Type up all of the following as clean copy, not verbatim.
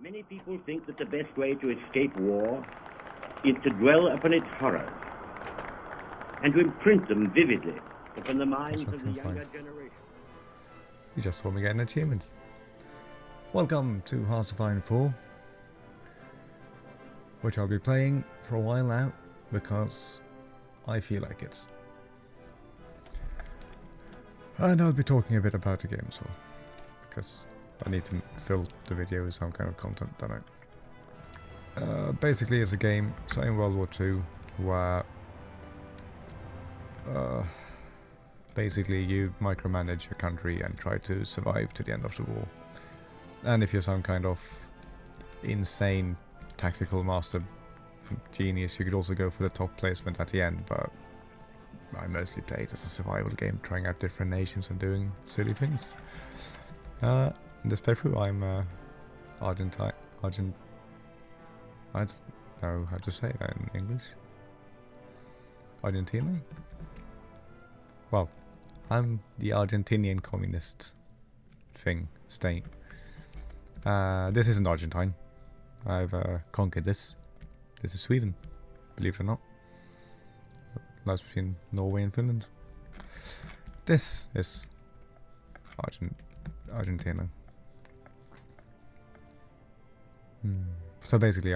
Many people think that the best way to escape war is to dwell upon its horrors and to imprint them vividly upon the minds of the younger generation. You just saw me get an achievement. Welcome to Hearts of Iron 4, which I'll be playing for a while now because I feel like it. And I'll be talking a bit about the game as well, because I need to fill the video with some kind of content, don't I? Basically it's a game set in World War II where basically you micromanage a country and try to survive to the end of the war. And if you're some kind of insane tactical master genius, you could also go for the top placement at the end, but I mostly play it as a survival game, trying out different nations and doing silly things. In this playthrough I'm I don't know how to say that in English. Argentina? Well, I'm the Argentinian communist state. This isn't Argentine. I've conquered this. This is Sweden, believe it or not. Lies between Norway and Finland. This is Argentina. So basically,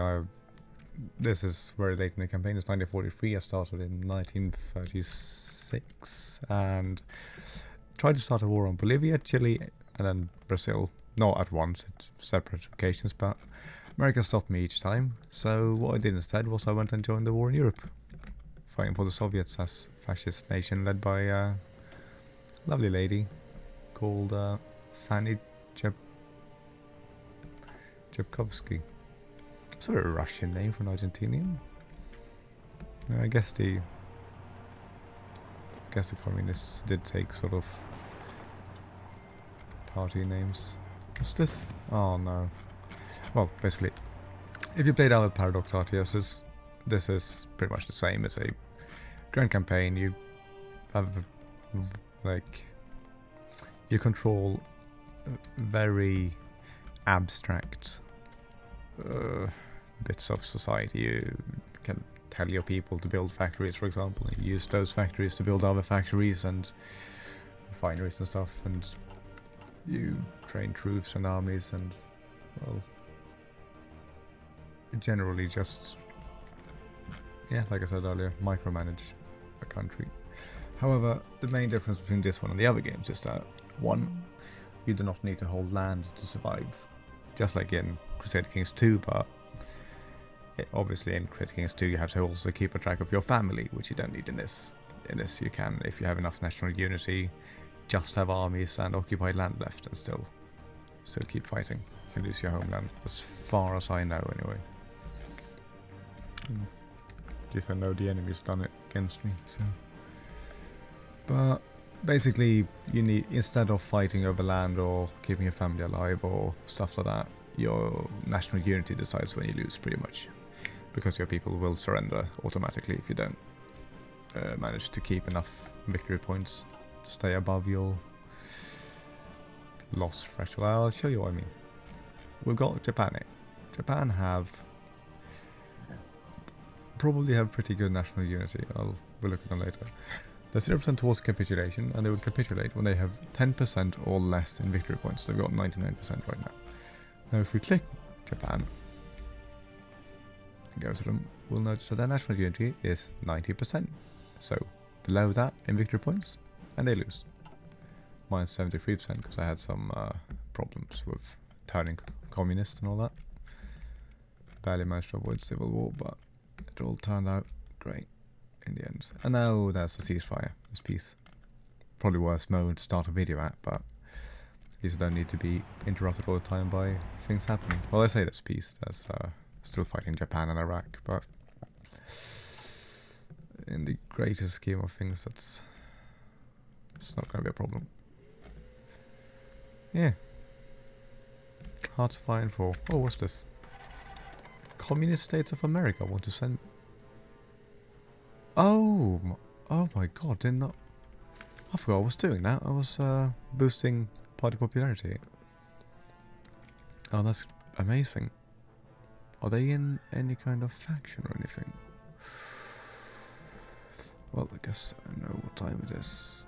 this is very late in the campaign. It's 1943. I started in 1936 and tried to start a war on Bolivia, Chile, and then Brazil. Not at once, it's separate occasions, but America stopped me each time. So what I did instead was I went and joined the war in Europe, fighting for the Soviets as a fascist nation led by a lovely lady called Fanny Jabkovsky. Sort of a Russian name for an Argentinian. I guess the communists did take sort of party names. What's this? Oh no. Well, basically, if you played out with Paradox RTS, this is pretty much the same. It's a grand campaign. You have you control very abstract bits of society. You can tell your people to build factories, for example. You use those factories to build other factories and refineries and stuff, and you train troops and armies, and well, generally just, yeah, like I said earlier, micromanage a country. However, the main difference between this one and the other games is that, one, you do not need to hold land to survive, just like in Crusader Kings 2, but obviously in Crusader Kings 2 you have to also keep a track of your family, which you don't need in this. In this you can, if you have enough national unity, just have armies and occupied land left and still keep fighting. You can lose your homeland, as far as I know anyway. At least I know the enemy's done it against me, so. But basically, you need, instead of fighting over land or keeping your family alive or stuff like that, your national unity decides when you lose, pretty much, because your people will surrender automatically if you don't manage to keep enough victory points to stay above your loss threshold. I'll show you what I mean. We've got Japan here. Japan probably have pretty good national unity. We'll look at them later. They're 0% towards capitulation, and they will capitulate when they have 10% or less in victory points. They've got 99% right now. Now if we click Japan and go to them, we'll notice that their national unity is 90%. So below that in victory points, and they lose. Minus 73% because I had some problems with turning communist and all that. Barely managed to avoid civil war, but it all turned out great in the end. And now there's a ceasefire. There's peace. Probably worst moment to start a video at, but at least I don't need to be interrupted all the time by things happening. Well, I say there's peace. There's still fighting Japan and Iraq, but in the greater scheme of things, it's not going to be a problem. Yeah. Hearts of Iron 4. Oh, what's this? Communist States of America want to send... Oh my god, did not... I forgot I was doing that. I was boosting party popularity. Oh, that's Amazing. Are they in any kind of faction or anything? Well, I guess I know what time it is.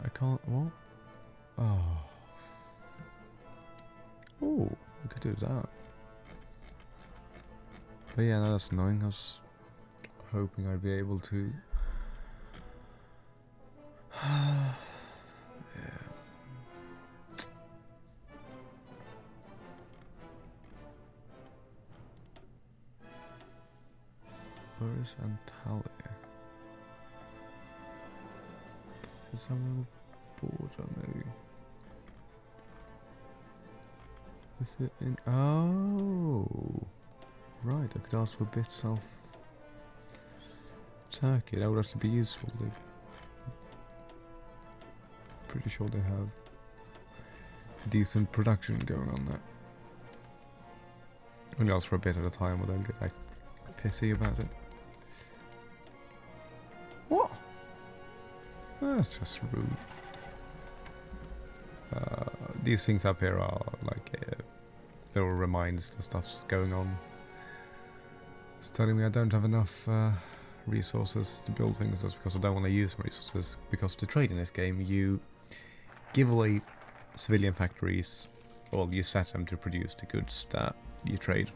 I can't... What? Oh. Oh, we could do that. But yeah, no, that's annoying. I was hoping I'd be able to... yeah. Where is Antalya? Is someone on the border, maybe? Is it in... Oh! Right, I could ask for bits of Turkey. That would actually be useful. Pretty sure they have decent production going on there. Only ask for a bit at a time or they'll get like pissy about it. What? That's just rude. These things up here are like little reminders that stuff's going on. It's telling me I don't have enough resources to build things. That's because I don't want to use my resources. Because to trade in this game, you give away civilian factories, or you set them to produce the goods that you trade,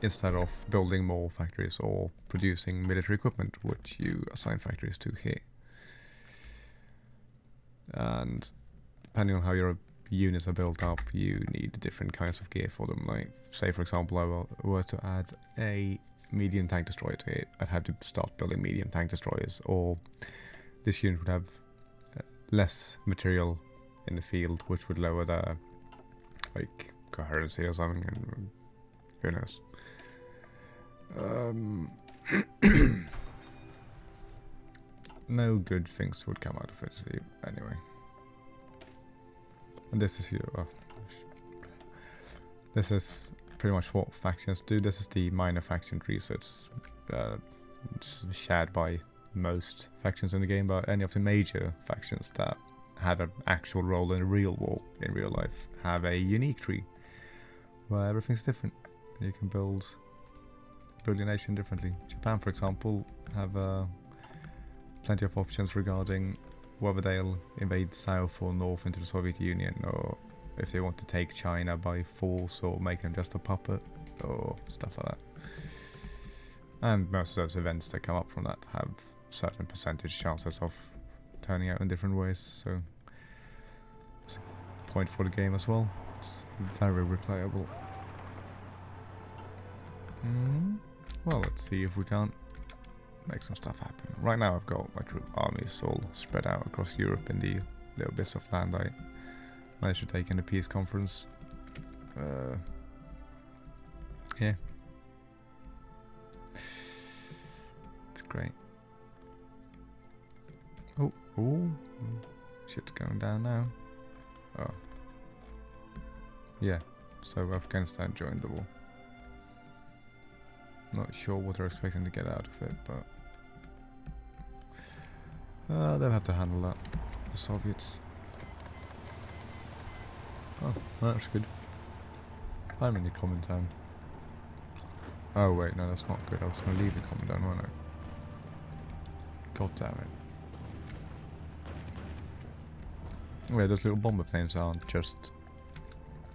instead of building more factories or producing military equipment, which you assign factories to here. And depending on how your units are built up, you need different kinds of gear for them. Like, say for example, I were to add a medium tank destroyer to it, I'd have to start building medium tank destroyers, or this unit would have less material in the field, which would lower the like coherency or something, and who knows. No good things would come out of it anyway. And this is this is pretty much what factions do. This is the minor faction tree, so it's shared by most factions in the game, but any of the major factions that have an actual role in a real war, in real life, have a unique tree where everything's different. You can build your nation differently. Japan, for example, have plenty of options regarding whether they'll invade south or north into the Soviet Union, or if they want to take China by force or make them just a puppet, or stuff like that. And most of those events that come up from that have certain percentage chances of turning out in different ways, so it's a point for the game as well. It's very replayable. Well, let's see if we can't make some stuff happen. Right now I've got my troop armies all spread out across Europe in the little bits of land I managed to take in the peace conference. Yeah. It's great. Oh, shit's going down now. Oh. Yeah, so Afghanistan joined the war. Not sure what they're expecting to get out of it, but they'll have to handle that. The Soviets. Oh, that's good. I'm in the common town. Oh wait, no, that's not good. I was going to leave the common town, wasn't I? God damn it. Wait, those little bomber planes aren't just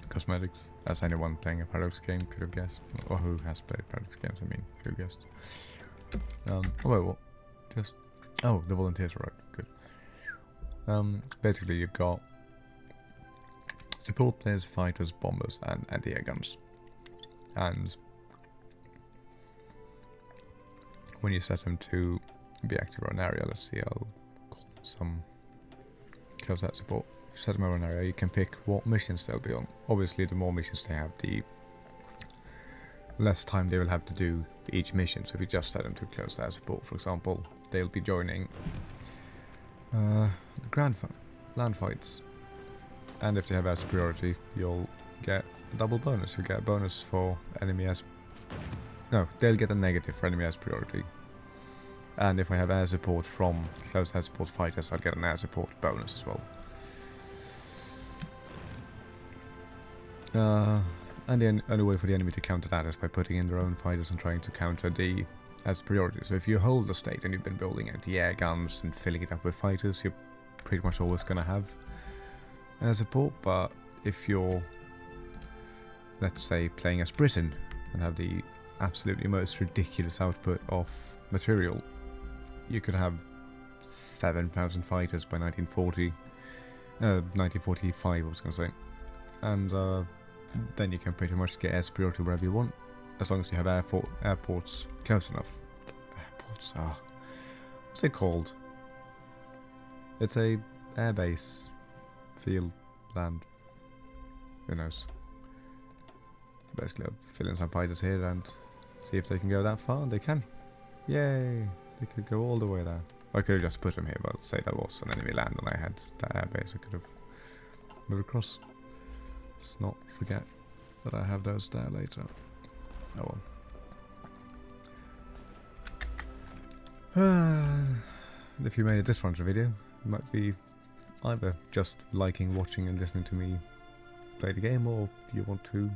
cosmetics, as anyone playing a Paradox game could have guessed, or who has played Paradox games, I mean, could have guessed. Oh wait, what? Just... Oh, the volunteers are right, good. Basically you've got support players, fighters, bombers, and anti-air guns. And when you set them to be active on an area, let's see, I'll call some close out support. If you set them on an area, you can pick what missions they'll be on. Obviously, the more missions they have, the less time they will have to do each mission. So if you just set them to close air support, for example, they'll be joining the land fights. And if they have air superiority, you'll get a double bonus. You'll get a bonus for enemy air... No, they'll get a negative for enemy air superiority. And if I have air support from close air support fighters, I'll get an air support bonus as well. And the only way for the enemy to counter that is by putting in their own fighters and trying to counter the as priority. So if you hold the state and you've been building anti-air guns and filling it up with fighters, you're pretty much always going to have support. But if you're, let's say, playing as Britain and have the absolutely most ridiculous output of material, you could have 7,000 fighters by 1945 I was going to say, and then you can pretty much get air superiority wherever you want, as long as you have airports close enough. Airports, what's it called? It's a airbase, field, land, who knows. Basically I'll fill in some fighters here and see if they can go that far, and they can. Yay! They could go all the way there. I could have just put them here, but say that was an enemy land and I had that airbase, I could have moved across. Let's not forget that I have those there later. Oh well. If you made it this far into the video, you might be either just liking, watching and listening to me play the game, or you want to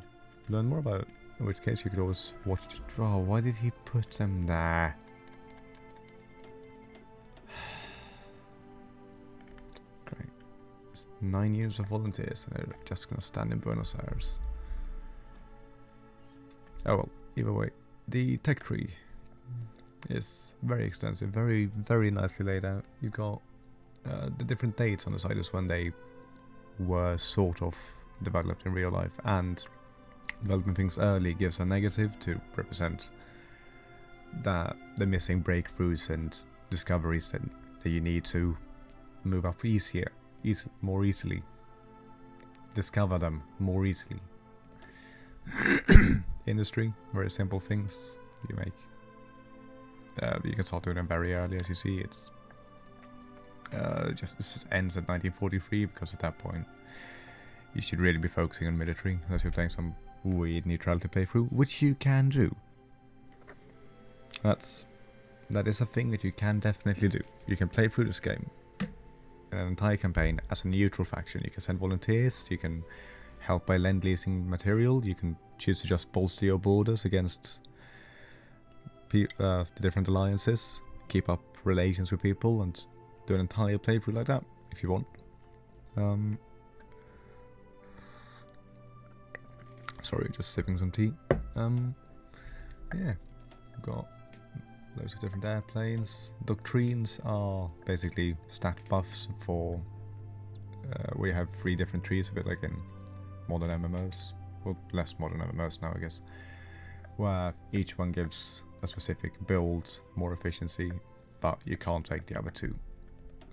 learn more about it. In which case you could always watch the draw. Why did he put them there? Great. It's 9 years of volunteers and they're just gonna stand in Buenos Aires. Oh well, either way, the tech tree is very extensive, very nicely laid out. You've got the different dates on the side is when they were sort of developed in real life, and developing things early gives a negative to represent the missing breakthroughs and discoveries that you need to move up more easily, discover them more easily. Industry, very simple things you make. You can start doing them very early, as you see. It's just ends at 1943 because at that point you should really be focusing on military, unless you're playing some weird neutrality playthrough, which you can do. That is a thing that you can definitely do. You can play through this game in an entire campaign as a neutral faction. You can send volunteers, you can help by lend-leasing material, you can choose to just bolster your borders against the different alliances, keep up relations with people and do an entire playthrough like that if you want. Sorry, just sipping some tea. Yeah, we've got loads of different airplanes. Doctrines are basically stat buffs for where you have 3 different trees, a bit like in modern MMOs, well, less modern MMOs now I guess, where each one gives a specific build, more efficiency, but you can't take the other 2.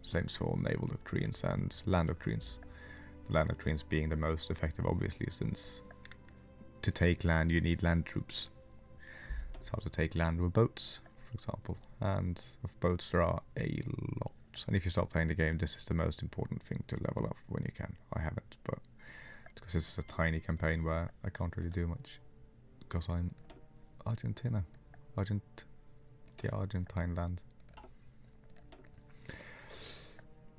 Same for naval doctrines and land doctrines. The land doctrines being the most effective, obviously, since to take land you need land troops. It's how to take land with boats, for example, and of boats there are a lot. And if you start playing the game, this is the most important thing to level up when you can. I haven't, but because this is a tiny campaign where I can't really do much, because I'm Argentina. The Argentine land.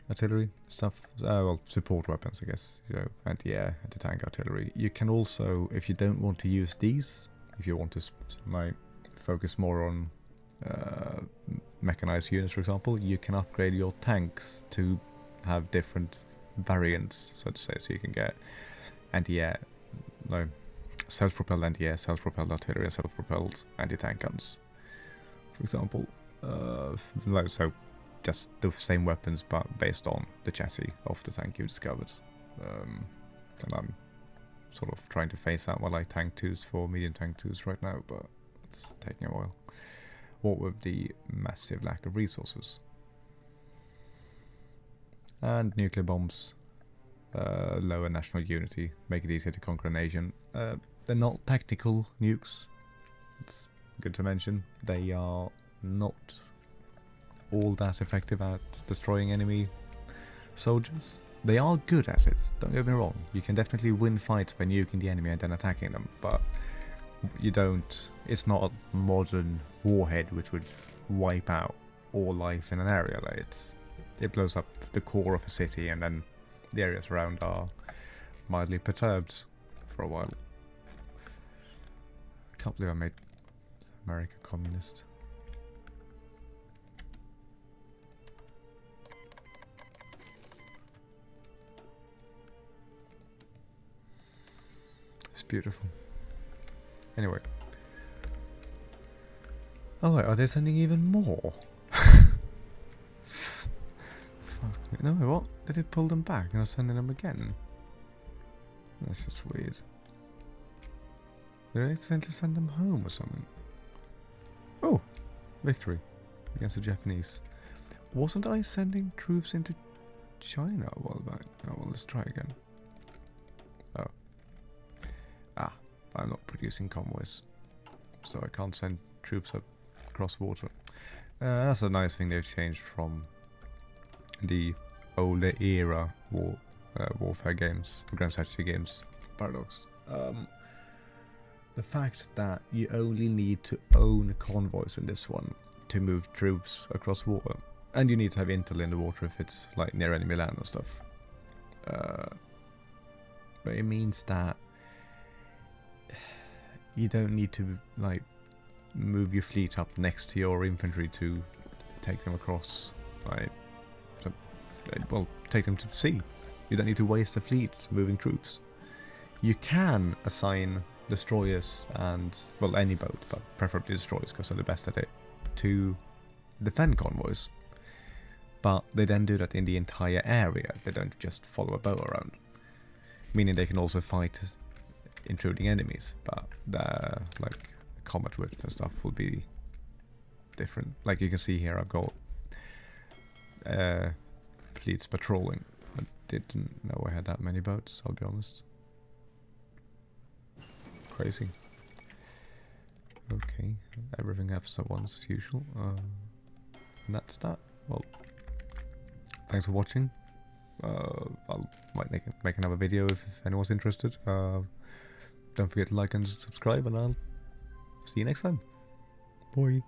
Artillery stuff, well, support weapons, I guess. You know, anti-air, anti-tank artillery. You can also, if you don't want to use these, if you want to focus more on mechanized units, for example, you can upgrade your tanks to have different variants, so to say. So you can get anti-air, no, self-propelled anti-air, self-propelled artillery, and self-propelled anti-tank guns, for example. So just the same weapons but based on the chassis of the tank you discovered. And I'm sort of trying to phase out my light tank 2s for medium tank 2s right now, but it's taking a while. What with the massive lack of resources. And nuclear bombs lower national unity, make it easier to conquer a nation. They're not tactical nukes, it's good to mention. They are not all that effective at destroying enemy soldiers. They are good at it, don't get me wrong. You can definitely win fights by nuking the enemy and then attacking them, but you don't, it's not a modern warhead which would wipe out all life in an area. Like it blows up the core of a city and then the areas around are mildly perturbed for a while. can't believe I made America communist. It's beautiful. Anyway. Oh wait, are they sending even more? Fuck. No, what? Did it pull them back and are sending them again? That's just weird. Did they tend to send them home or something? Oh! Victory against the Japanese. Wasn't I sending troops into China a while back? Oh well, let's try again. Oh. Ah, I'm not producing convoys, so I can't send troops up across water. That's a nice thing they've changed from the older era warfare games, grand strategy games. Paradox. The fact that you only need to own convoys in this one to move troops across water, and you need to have intel in the water if it's like near enemy land and stuff. But it means that you don't need to like move your fleet up next to your infantry to take them across. Right? So, well, take them to sea. You don't need to waste a fleet moving troops. You can assign destroyers and, well, any boat, but preferably destroyers because they're the best at it, to defend convoys. But they then do that in the entire area. They don't just follow a bow around. Meaning they can also fight intruding enemies, but the like combat width and stuff will be different. Like you can see here, I've got fleets patrolling. I didn't know I had that many boats, I'll be honest. Crazy. Okay, everything happens at once as usual. And that's that. Well, thanks for watching. Might make another video if anyone's interested. Don't forget to like and subscribe, and I'll see you next time. Bye.